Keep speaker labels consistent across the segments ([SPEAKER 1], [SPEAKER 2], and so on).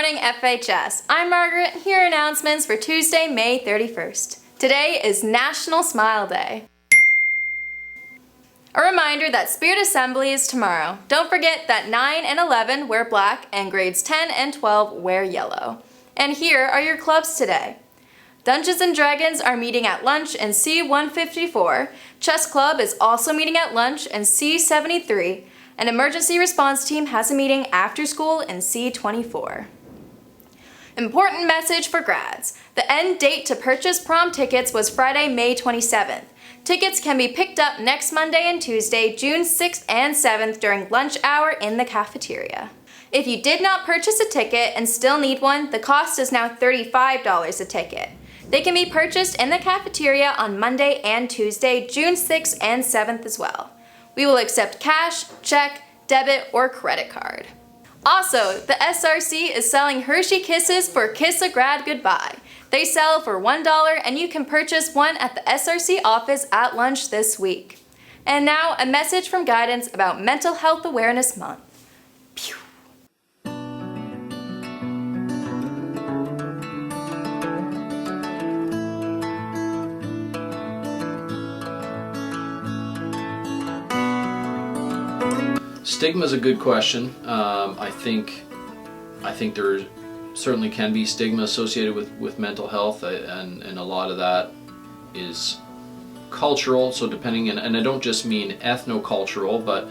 [SPEAKER 1] morning, FHS. I'm Margaret. Here are announcements for Tuesday, May 31st. Today is National Smile Day. A reminder that Spirit Assembly is tomorrow. Don't forget that 9 and 11 wear black and grades 10 and 12 wear yellow. And here are your clubs today. Dungeons & Dragons are meeting at lunch in C154. Chess Club is also meeting at lunch in C73. An emergency response team has a meeting after school in C24. Important message for grads. The end date to purchase prom tickets was Friday, May 27th. Tickets can be picked up next Monday and Tuesday, June 6th and 7th during lunch hour in the cafeteria. If you did not purchase a ticket and still need one, the cost is now $35 a ticket. They can be purchased in the cafeteria on Monday and Tuesday, June 6th and 7th as well. We will accept cash, check, debit, or credit card. Also, the SRC is selling Hershey Kisses for Kiss a Grad Goodbye. They sell for $1 and you can purchase one at the SRC office at lunch this week. And now, a message from Guidance about Mental Health Awareness Month. Pew.
[SPEAKER 2] Stigma is a good question. I think there certainly can be stigma associated with mental health, and a lot of that is cultural. So depending, and I don't just mean ethno-cultural, but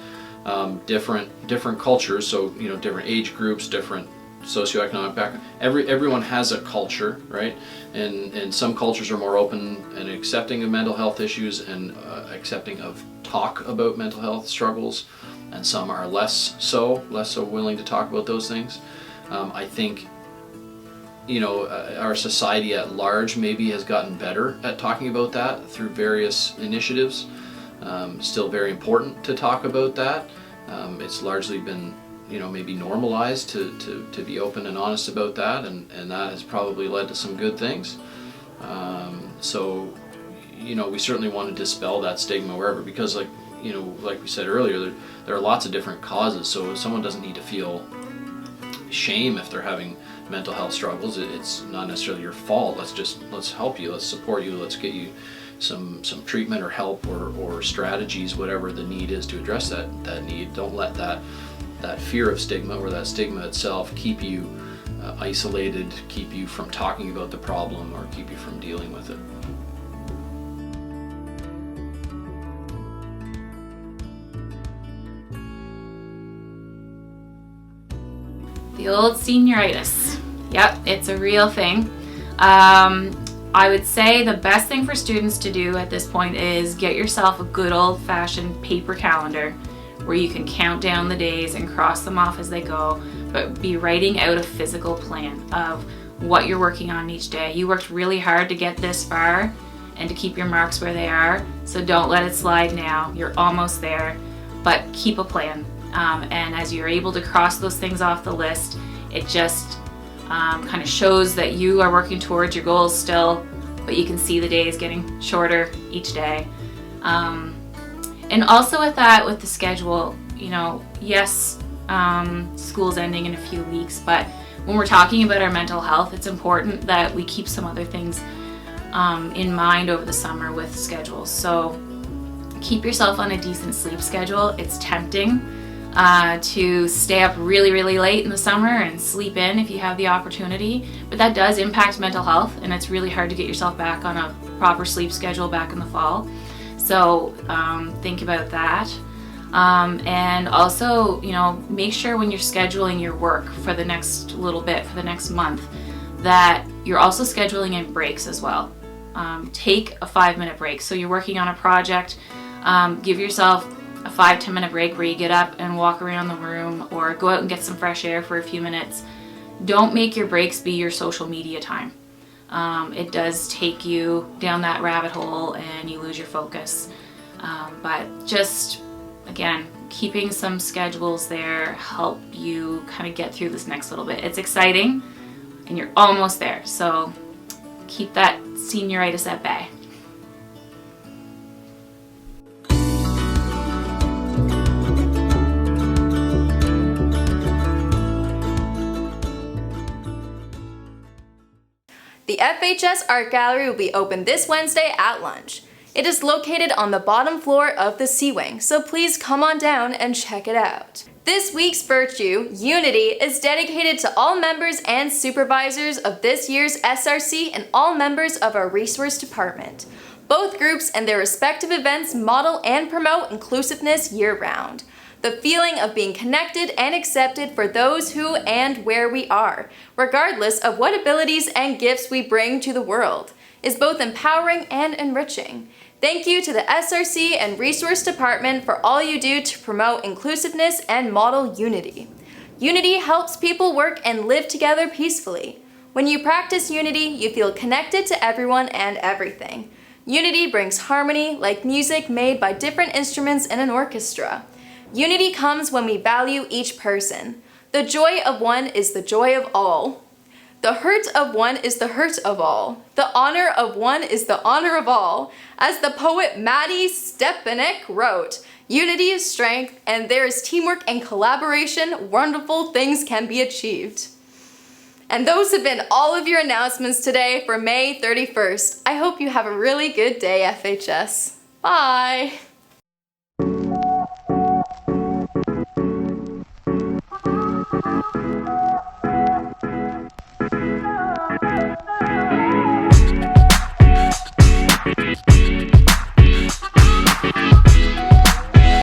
[SPEAKER 2] different cultures. So different age groups, different socioeconomic background. Everyone has a culture, right? And some cultures are more open and accepting of mental health issues and accepting of talk about mental health struggles. And some are less so willing to talk about those things. I think, our society at large maybe has gotten better at talking about that through various initiatives. Still very important to talk about that. It's largely been, maybe normalized to be open and honest about that, and that has probably led to some good things. So, we certainly want to dispel that stigma wherever, because like we said earlier, there are lots of different causes, so someone doesn't need to feel shame if they're having mental health struggles. It's not necessarily your fault. Let's help you, let's support you, let's get you some treatment or help or strategies, whatever the need is to address that need. Don't let that fear of stigma or that stigma itself keep you isolated, keep you from talking about the problem, or keep you from dealing with it.
[SPEAKER 3] The old senioritis. Yep, it's a real thing. I would say the best thing for students to do at this point is get yourself a good old-fashioned paper calendar where you can count down the days and cross them off as they go, but be writing out a physical plan of what you're working on each day. You worked really hard to get this far and to keep your marks where they are, so don't let it slide now. You're almost there, but keep a plan. And as you're able to cross those things off the list, it just kind of shows that you are working towards your goals still, but you can see the days getting shorter each day. And also with the schedule, yes, school's ending in a few weeks, but when we're talking about our mental health, it's important that we keep some other things in mind over the summer with schedules. So keep yourself on a decent sleep schedule. It's tempting to stay up really, really late in the summer and sleep in if you have the opportunity, but that does impact mental health, and it's really hard to get yourself back on a proper sleep schedule back in the fall. So think about that. And also, make sure when you're scheduling your work for the next little bit, for the next month, that you're also scheduling in breaks as well. Take a 5-minute break. So you're working on a project, give yourself a 5-10 minute break where you get up and walk around the room or go out and get some fresh air for a few minutes. Don't make your breaks be your social media time. It does take you down that rabbit hole and you lose your focus. But just, again, keeping some schedules there help you kind of get through this next little bit. It's exciting and you're almost there, so keep that senioritis at bay.
[SPEAKER 1] FHS Art Gallery will be open this Wednesday at lunch. It is located on the bottom floor of the C Wing, so please come on down and check it out. This week's Virtue, Unity, is dedicated to all members and supervisors of this year's SRC and all members of our resource department. Both groups and their respective events model and promote inclusiveness year-round. The feeling of being connected and accepted for those who and where we are, regardless of what abilities and gifts we bring to the world, is both empowering and enriching. Thank you to the SRC and Resource Department for all you do to promote inclusiveness and model unity. Unity helps people work and live together peacefully. When you practice unity, you feel connected to everyone and everything. Unity brings harmony like music made by different instruments in an orchestra. Unity comes when we value each person. The joy of one is the joy of all. The hurt of one is the hurt of all. The honor of one is the honor of all. As the poet Maddie Stepanek wrote, unity is strength, and there is teamwork and collaboration, wonderful things can be achieved. And those have been all of your announcements today for May 31st. I hope you have a really good day, FHS. Bye!